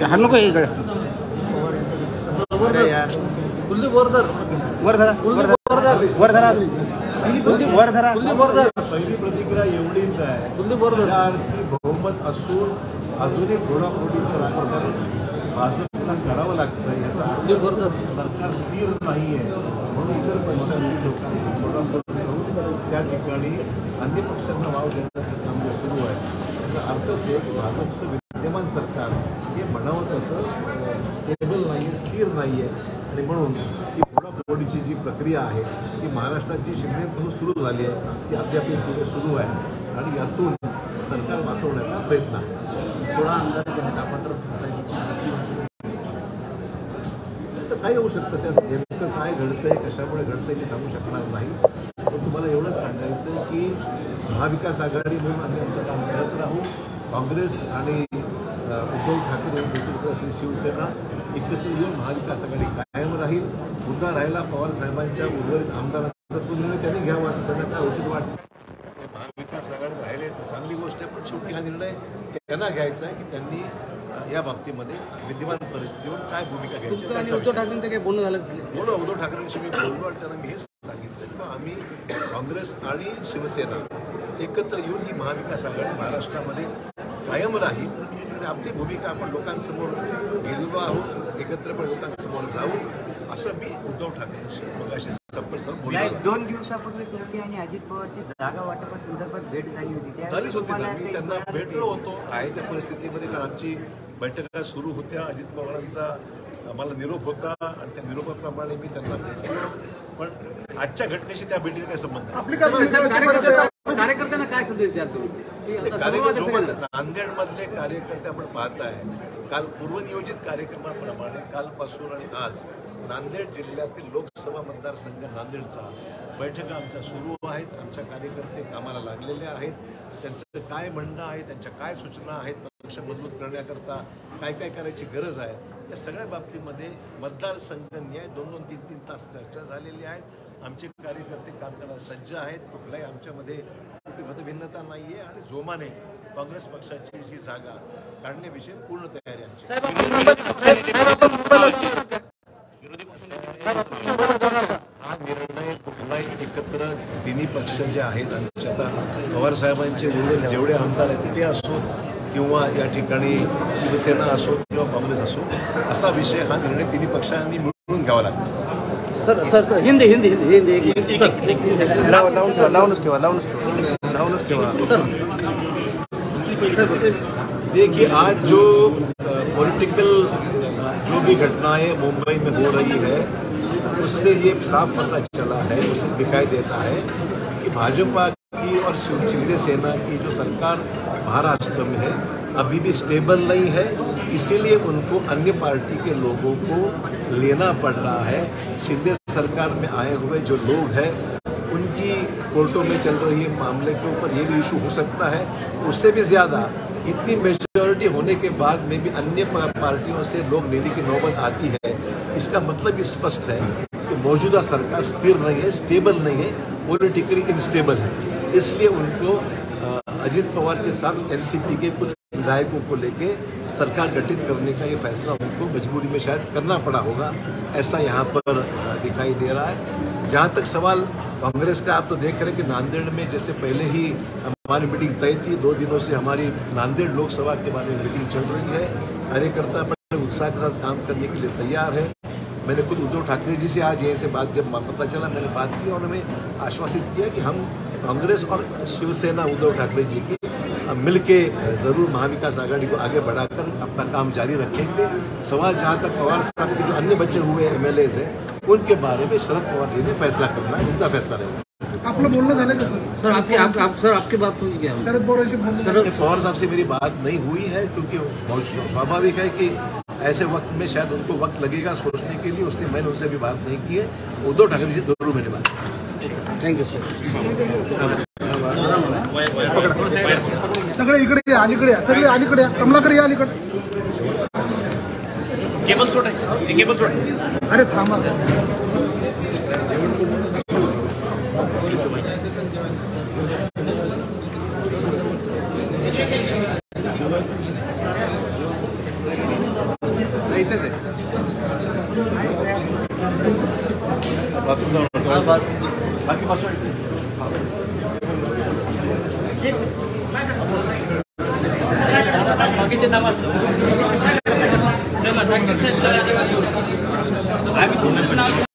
हा नको इकडे कुलदीप वरधर वर धरा वर धरा वर धरा. पहिली प्रतिक्रिया एवढीच आहे. कुलदीप वरधर अर्थी बहुमत असून अजूनही फोडाफोडीचं राजकारण भाजपला करावं लागतं. याचा अर्थ सरकार स्थिर नाही आहे म्हणून इतर पक्षांनी लोकांची फोडाफोड करून त्या ठिकाणी अन्य पक्षांना वाव देण्याचं काम जे सुरू आहे त्याचा अर्थच आहे की भाजपचं विद्यमान सरकार हे म्हणावं तसं स्टेबल नाही आहे, स्थिर नाही आहे. आणि म्हणून ही फोडाफोडीची जी प्रक्रिया आहे ती महाराष्ट्रात जी शिंदेपासून सुरू झाली आहे ती अद्यापही पुढे सुरू आहे आणि यातून सरकार वाचवण्याचा प्रयत्न आहे. 16 आमदारांचे अपात्र काय होऊ शकतं त्यात नेमकं काय घडतंय कशामुळे घडतंय मी सांगू शकणार नाही. पण तुम्हाला एवढंच सांगायचं की महाविकास आघाडी म्हणून आम्ही आमचं काम करत राहू. काँग्रेस आणि उद्धव ठाकरे नेतृत्व असलेली शिवसेना एकत्र येऊन महाविकास आघाडी कायम राहील. मुद्दा राहिला पवार साहेबांच्या उर्वरित आमदारांचा तो निर्णय त्यांनी घ्यावा, त्यांना काय औषध वाटतं. महाविकास आघाडीत राहिले तर चांगली गोष्ट आहे पण शेवटी हा निर्णय त्यांना घ्यायचा आहे की त्यांनी या बाबतीमध्ये विद्यमान परिस्थितीवर काय भूमिका घ्यायची. उद्धव ठाकरेंचं काही बोलणं झालं बोलू उद्धव ठाकरेंशी मी बोललो आणि त्यांना मी हेच सांगितलं की आम्ही काँग्रेस आणि शिवसेना एकत्र येऊन ही महाविकास आघाडी महाराष्ट्रामध्ये कायम राहील आणि आपली भूमिका आपण लोकांसमोर गेलेलो आहोत. एकत्रपणे लोकांसमोर जाऊ असं मी उद्धव ठाकरेंशी मगाशी बोललो. 2 दिवसापूर्वी तुमची आणि अजित पवारची जागा वाटपासंदर्भात भेट झाली होती. झालीच होती ना. मी त्यांना भेटलो होतो आहे त्या परिस्थितीमध्ये कारण आमची बैठका सुरू होत्या. अजित पवारांचा आम्हाला निरोप होता आणि त्या निरोपाप्रमाणे मी त्यांना भेटलो. पण आजच्या घटनेशी त्या भेटीचा काय संबंध कार्यकर्त्यांना काय संदेश द्याल तुम्ही? नांदेडमधले कार्यकर्ते आपण पाहताय काल पूर्वनियोजित कार्यक्रमाप्रमाणे कालपासून आणि आज नांदेड जिल्ह्यातील लोकसभा मतदारसंघ नांदेडचा बैठका आमच्या सुरू आहेत. आमच्या कार्यकर्ते कामाला लागलेले आहेत. त्यांचं काय म्हणणं आहे, त्यांच्या काय सूचना आहेत पक्ष मजबूत करण्याकरता काय काय करायची गरज आहे या सगळ्या बाबतीमध्ये मतदारसंघ न्याय 2-2, 3-3 तास चर्चा झालेली आहे. आमचे कार्यकर्ते काम करायला सज्ज आहेत. कुठलाही आमच्यामध्ये मतभिन्नता नाही आहे आणि जोमाने काँग्रेस पक्षाची जी जागा काढण्याविषयी पूर्ण तयारी आमची. हा निर्णय कुठलाही एकत्र तिन्ही पक्ष जे आहेत आमचे आता पवार साहेबांचे जेवढे आमदार आहेत ते असो किंवा या ठिकाणी शिवसेना असो किंवा काँग्रेस असो असा विषय हा निर्णय तिन्ही पक्षांनी मिळून घ्यावा लागतो. सर हिंदी हिंदी हिंदी हिंदी लावूनच ठेवा सर. देखिए आज जो पॉलिटिकल जो भी घटनाएं मुंबई में हो रही है उससे ये साफ पता चला है, उससे दिखाई देता है कि भाजपा की और शिंदे सेना की जो सरकार महाराष्ट्र में है अभी भी स्टेबल नहीं है. इसीलिए उनको अन्य पार्टी के लोगों को लेना पड़ रहा है. शिंदे सरकार में आए हुए जो लोग हैं उनकी कोर्टों में चल रही है मामले के ऊपर ये भी इशू हो सकता है. उससे भी ज़्यादा इतनी मेजॉरिटी होने के बाद में भी अन्य पार्टियों से लोग लेने की नौबत आती है. इसका मतलब स्पष्ट है कि मौजूदा सरकार स्थिर नहीं है, स्टेबल नहीं है, पॉलिटिकली इनस्टेबल है. इसलिए उनको अजित पवार के साथ एनसीपी के कुछ विधायकों को लेके सरकार गठित करने का ये फैसला उनको मजबूरी में शायद करना पड़ा होगा, ऐसा यहाँ पर दिखाई दे रहा है. जहाँ तक सवाल कांग्रेस का, आप तो देख रहे हैं कि नांदेड़ में जैसे पहले ही हमारी मीटिंग तय थी, 2 दिनों से हमारी नांदेड़ लोकसभा के बारे में मीटिंग चल रही है. कार्यकर्ता बड़े उत्साह के साथ काम करने के लिए तैयार है. मैंने खुद उद्धव ठाकरे जी से आज यहीं से बात जब पता चला मैंने बात की और उन्हें आश्वासित किया कि हम कांग्रेस और शिवसेना उद्धव ठाकरे जी की मिलके ज़रूर महाविकास आघाड़ी को आगे बढ़ाकर अपना काम जारी रखेंगे. सवाल जहाँ तक पवार साहब के जो अन्य बचे हुए MLAs हैं उनके बारे में शरद पवार जी ने फैसला करना है, उनका फैसला रहेगा. आपलं बोलणं झालं का सर? आपकी बात हुई क्या? शरद पवार साहब से मेरी बात नहीं हुई है क्योंकि बहुत स्वाभाविक है कि ऐसे वक्त में शायद उनको वक्त लगेगा सोचने के लिए, उसने मैंने उनसे भी बात नहीं की है. उद्धव ठाकरे जी जरूर मैंने बात की. Thank you sir. सगळे इकडे या, अलीकडे या, सगळे अलीकडे या, कमलाकर या अलीकडे. केबल सोड आहे, केबल सोड. अरे थांबा. Thank you. इथेच आहे. बाकी बसवा बाकीचे थांबा. चला, डॉक्टर साहेब, चला जेवण घेऊ. आम्ही